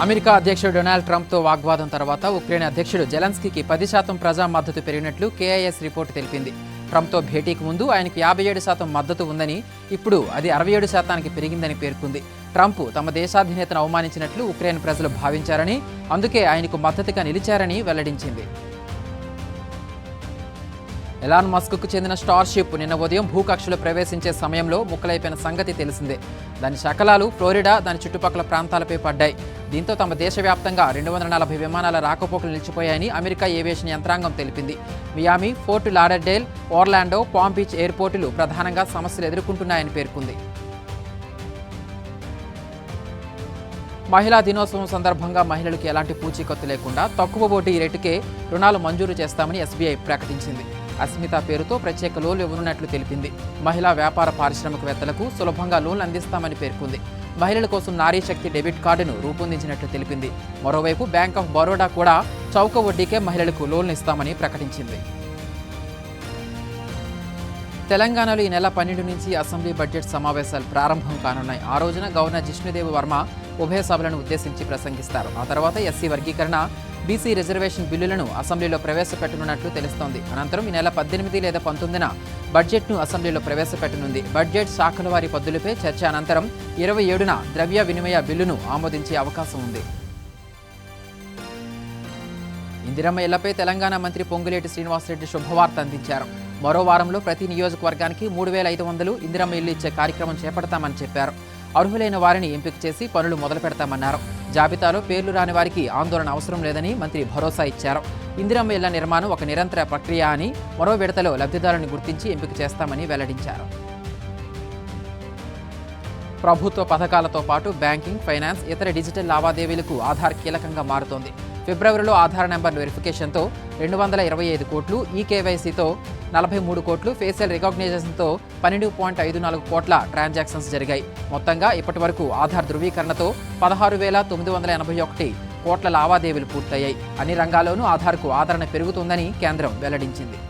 America అధ్యక్షుడు Donald ట్రంప్తో వాగ్వాదం తర్వాత ఉక్రెయిన్ అధ్యక్షుడు జెలెన్స్కీకి 10% ప్రజా మద్దతు పెరిగినట్లు కేఐఎస్ రిపోర్టు తెలిపింది. ట్రంప్తో భేటీకి ముందు ఆయనకు 57% మద్దతు ఉందని, ఇప్పుడు అది 67%కి పెరిగిందని పేర్కొంది. ట్రంప్ తమ దేశాధినేతను అవమానించినట్లు ఉక్రెయిన్ ప్రజలు భావించారని, అందుకే ఆయనకు మద్దతుగా నిలిచారని వెల్లడించింది. ఎలాన్ మస్క్కు చెందిన స్టార్షిప్ నిన్న ఉదయం భూకక్షలో ప్రవేశించే సమయంలో ముక్కలైపోయిన సంగతి తెలిసిందే. దాని శకలాలు ఫ్లోరిడా, దాని చుట్టుపక్కల ప్రాంతాలపై పడ్డాయి. దీంతో తమ దేశవ్యాప్తంగా 240 విమానాల రాకపోకలు నిలిచిపోయాయని అమెరికా ఏవియేషన్ యంత్రాంగం తెలిపింది. Miami, Fort Lauderdale, Orlando, Palm Beach ఎయిర్పోర్టులు ప్రధానంగా సమస్యలు ఎదుర్కొంటున్నాయని పేర్కొంది. మహిళా దినోత్సవం సందర్భంగా మహిళలకు ఎలాంటి పూచీకత్తు లేకుండా తక్కువ వడ్డీ రేటుకే రుణాలు మంజూరు చేస్తామని ఎస్బీఐ ప్రకటించింది. అస్మిత పేరుతో ప్రత్యేక లోన్లు ఇవ్వనున్నట్లు తెలిపింది. మహిళా వ్యాపార పారిశ్రామికవేత్తలకు సులభంగా లోన్లు అందిస్తామని పేర్కొంది. మహిళల కోసం నారీ శక్తి డెబిట్ కార్డును రూపొందించినట్లు తెలిపింది. మరోవైపు బ్యాంక్ ఆఫ్ బరోడా కూడా చౌక వడ్డీకే మహిళలకు లోన్లు ఇస్తామని ప్రకటించింది. తెలంగాణలో ఈ నెల 12 నుంచి అసెంబ్లీ బడ్జెట్ సమావేశాలు ప్రారంభం కానున్నాయి. ఆ రోజున గవర్నర్ జిష్ణుదేవ్ వర్మ ఉభయ సభలను ఉద్దేశించి ప్రసంగిస్తారు. ఆ తర్వాత ఎస్సీ వర్గీకరణ, బీసీ రిజర్వేషన్ బిల్లులను అసెంబ్లీలో ప్రవేశపెట్టనున్నట్లు తెలుస్తోంది. అనంతరం ఈ నెల 18 లేదా 19న బడ్జెట్ను అసెంబ్లీలో ప్రవేశపెట్టనుంది. బడ్జెట్ శాఖల వారి పద్దులపై చర్చ అనంతరం 27న ద్రవ్య వినిమయ బిల్లును ఆమోదించే అవకాశం ఉంది. ఇందిరమ్మ ఇళ్లపై తెలంగాణ మంత్రి పొంగులేటి శ్రీనివాసరెడ్డి శుభవార్త అందించారు. మరో వారంలో ప్రతి నియోజకవర్గానికి 3,500 ఇందిరమ్మ ఇళ్లు ఇచ్చే కార్యక్రమం చేపడతామని చెప్పారు. అర్హులైన వారిని ఎంపిక చేసి పనులు మొదలు పెడతామన్నారు. జాబితాలో పేర్లు రాని వారికి ఆందోళన అవసరం లేదని మంత్రి భరోసా ఇచ్చారు. ఇందిరమ్మ ఇళ్ల నిర్మాణం ఒక నిరంతర ప్రక్రియ అని, మరో విడతలో లబ్ధిదారులను గుర్తించి ఎంపిక చేస్తామని వెల్లడించారు. ప్రభుత్వ పథకాలతో పాటు బ్యాంకింగ్, ఫైనాన్స్, ఇతర డిజిటల్ లావాదేవీలకు ఆధార్ కీలకంగా మారుతోంది. ఫిబ్రవరిలో ఆధార్ నెంబర్ వెరిఫికేషన్తో 225 కోట్లు, ఈకేవైసీతో 43 కోట్లు, ఫేషియల్ రికగ్నిషన్తో 12.54 కోట్ల ట్రాన్సాక్షన్స్ జరిగాయి. మొత్తంగా ఇప్పటి వరకు ఆధార్ ధృవీకరణతో 16,981 కోట్ల లావాదేవీలు పూర్తయ్యాయి. అన్ని రంగాల్లోనూ ఆధార్కు ఆదరణ పెరుగుతుందని కేంద్రం వెల్లడించింది.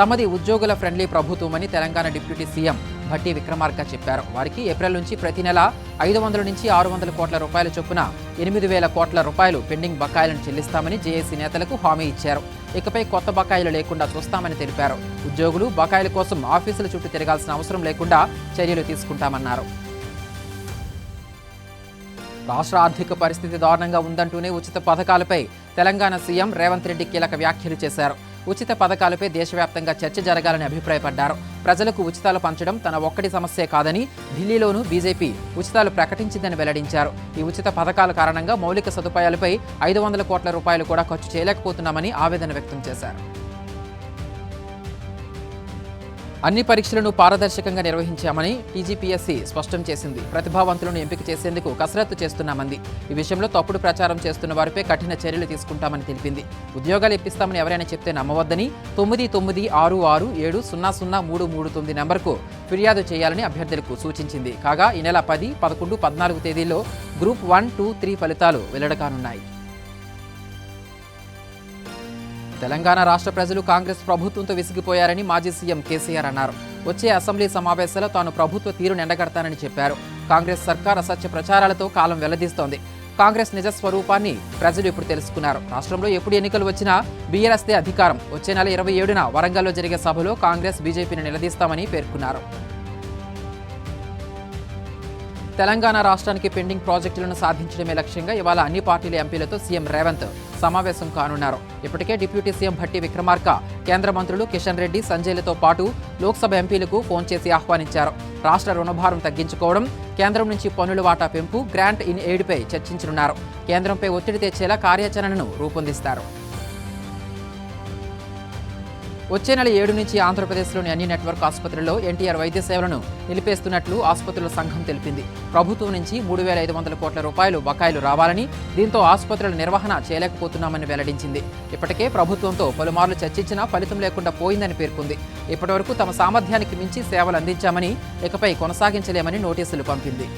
తమది ఉద్యోగుల ఫ్రెండ్లీ ప్రభుత్వమని తెలంగాణ డిప్యూటీ సీఎం భట్టి విక్రమార్క చెప్పారు. వారికి ఏప్రిల్ నుంచి ప్రతి నెల 500 నుంచి 600 కోట్ల రూపాయల చొప్పున 8,000 కోట్ల రూపాయలు పెండింగ్ బకాయిలను చెల్లిస్తామని జేఏసీ నేతలకు హామీ ఇచ్చారు. ఇకపై కొత్త బకాయిలు లేకుండా చూస్తామని తెలిపారు. ఉద్యోగులు బకాయిల కోసం ఆఫీసుల చుట్టూ తిరగాల్సిన అవసరం లేకుండా చర్యలు తీసుకుంటామన్నారు. రాష్ట్ర ఆర్థిక పరిస్థితి దారుణంగా ఉందంటూనే ఉచిత పథకాలపై తెలంగాణ సీఎం రేవంత్ రెడ్డి కీలక వ్యాఖ్యలు చేశారు. ఉచిత పథకాలపై దేశవ్యాప్తంగా చర్చ జరగాలని అభిప్రాయపడ్డారు. ప్రజలకు ఉచితాలు పంచడం తన ఒక్కటి సమస్యే కాదని, ఢిల్లీలోనూ బీజేపీ ఉచితాలు ప్రకటించిందని వెల్లడించారు. ఈ ఉచిత పథకాల కారణంగా మౌలిక సదుపాయాలపై 500 కోట్ల రూపాయలు కూడా ఖర్చు చేయలేకపోతున్నామని ఆవేదన వ్యక్తం చేశారు. అన్ని పరీక్షలను పారదర్శకంగా నిర్వహించామని టీజీపీఎస్సీ స్పష్టం చేసింది. ప్రతిభావంతులను ఎంపిక చేసేందుకు కసరత్తు చేస్తున్నామంది. ఈ విషయంలో తప్పుడు ప్రచారం చేస్తున్న వారిపై కఠిన చర్యలు తీసుకుంటామని తెలిపింది. ఉద్యోగాలు ఇప్పిస్తామని ఎవరైనా చెప్తే నమ్మవద్దని 9966670033 నెంబర్కు ఫిర్యాదు చేయాలని అభ్యర్థులకు సూచించింది. కాగా ఈ నెల 10, 11, 14 తేదీల్లో గ్రూప్ 1, 2, 3 ఫలితాలు వెల్లడకానున్నాయి. తెలంగాణ రాష్ట్ర ప్రజలు కాంగ్రెస్ ప్రభుత్వంతో విసిగిపోయారని మాజీ సీఎం కేసీఆర్ అన్నారు. వచ్చే అసెంబ్లీ సమావేశాల్లో తాను ప్రభుత్వ తీరును ఎండగడతానని చెప్పారు. కాంగ్రెస్ సర్కార్ అసత్య ప్రచారాలతో కాలం వెల్లదీస్తోంది. కాంగ్రెస్ నిజ స్వరూపాన్ని ప్రజలు ఇప్పుడు తెలుసుకున్నారు. రాష్ట్రంలో ఎప్పుడు ఎన్నికలు వచ్చినా బీఆర్ఎస్దే అధికారం. వచ్చే నెల 27న వరంగల్లో జరిగే సభలో కాంగ్రెస్ బీజేపీని నిలదీస్తామని పేర్కొన్నారు. తెలంగాణ రాష్ట్రానికి పెండింగ్ ప్రాజెక్టులను సాధించడమే లక్ష్యంగా ఇవాళ అన్ని పార్టీల ఎంపీలతో సీఎం రేవంత్ సమావేశం కానున్నారు. ఇప్పటికే డిప్యూటీ సీఎం భట్టి విక్రమార్క, కేంద్ర మంత్రులు కిషన్ రెడ్డి, సంజయ్లతో పాటు లోక్సభ ఎంపీలకు ఫోన్ చేసి ఆహ్వానించారు. రాష్ట్ర రుణభారం తగ్గించుకోవడం, కేంద్రం నుంచి పన్నుల వాటా పెంపు, గ్రాంట్ ఇన్ ఎయిడ్పై చర్చించనున్నారు. కేంద్రంపై ఒత్తిడి తెచ్చేలా కార్యాచరణను రూపొందిస్తారు. వచ్చే నెల 7 నుంచి ఆంధ్రప్రదేశ్లోని అన్ని నెట్వర్క్ ఆసుపత్రుల్లో ఎన్టీఆర్ వైద్య సేవలను నిలిపేస్తున్నట్లు ఆసుపత్రుల సంఘం తెలిపింది. ప్రభుత్వం నుంచి 3,500 కోట్ల రూపాయలు బకాయిలు రావాలని, దీంతో ఆసుపత్రుల నిర్వహణ చేయలేకపోతున్నామని వెల్లడించింది. ఇప్పటికే ప్రభుత్వంతో పలుమార్లు చర్చించినా ఫలితం లేకుండా పోయిందని పేర్కొంది. ఇప్పటివరకు తమ సామర్థ్యానికి మించి సేవలు అందించామని, ఇకపై కొనసాగించలేమని నోటీసులు పంపింది.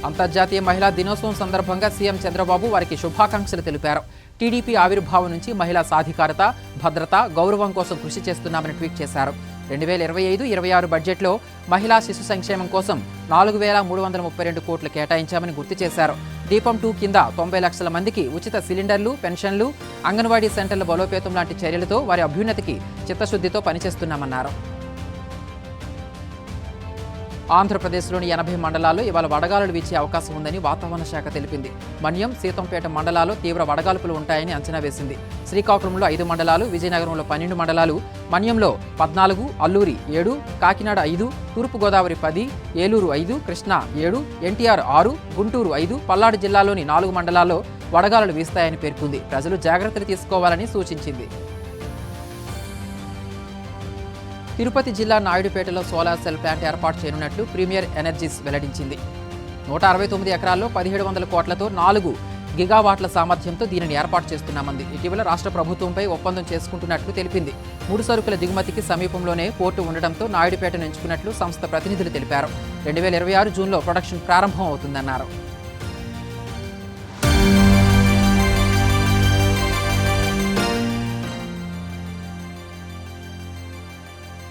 అంతర్జాతీయ మహిళా దినోత్సవం సందర్భంగా సీఎం చంద్రబాబు వారికి శుభాకాంక్షలు తెలిపారు. టీడీపీ ఆవిర్భావం నుంచి మహిళా సాధికారత, భద్రత, గౌరవం కోసం కృషి చేస్తున్నామని ట్వీట్ చేశారు. 2025-26 బడ్జెట్లో మహిళా శిశు సంక్షేమం కోసం 4,332 కోట్లు కేటాయించామని గుర్తు చేశారు. దీపం 2 కింద 90 లక్షల మందికి ఉచిత సిలిండర్లు, పెన్షన్లు, అంగన్వాడీ సెంటర్ల బలోపేతం లాంటి చర్యలతో వారి అభ్యున్నతికి చిత్తశుద్ధితో పనిచేస్తున్నామన్నారు. ఆంధ్రప్రదేశ్లోని 80 మండలాల్లో ఇవాళ వడగాలులు వీచే అవకాశం ఉందని వాతావరణ శాఖ తెలిపింది. మన్యం, సీతంపేట మండలాల్లో తీవ్ర వడగాల్పులు ఉంటాయని అంచనా వేసింది. శ్రీకాకుళంలో 5 మండలాలు, విజయనగరంలో 12 మండలాలు, మన్యంలో 14, అల్లూరి 7, కాకినాడ 5, తూర్పుగోదావరి 10, ఏలూరు 5, కృష్ణా 7, ఎన్టీఆర్ 6, గుంటూరు 5, పల్నాడు జిల్లాలోని 4 మండలాల్లో వడగాలులు వీస్తాయని పేర్కొంది. ప్రజలు జాగ్రత్తలు తీసుకోవాలని సూచించింది. తిరుపతి జిల్లా నాయుడుపేటలో సోలార్ సెల్ ప్లాంట్ ఏర్పాటు చేయనున్నట్లు ప్రీమియర్ ఎనర్జీస్ వెల్లడించింది. 169 ఎకరాల్లో 1700 కోట్లతో 4 గిగావాట్ల సామర్థ్యంతో దీనిని ఏర్పాటు చేస్తున్నామంది. ఇటీవల రాష్ట్ర ప్రభుత్వంపై ఒప్పందం చేసుకుంటున్నట్లు తెలిపింది. ముడి సరుకుల దిగుమతికి సమీపంలోనే పోర్టు ఉండడంతో నాయుడుపేటను ఎంచుకున్నట్లు సంస్థ ప్రతినిధులు తెలిపారు. 2026 జూన్లో ప్రొడక్షన్ ప్రారంభం అవుతుందన్నారు.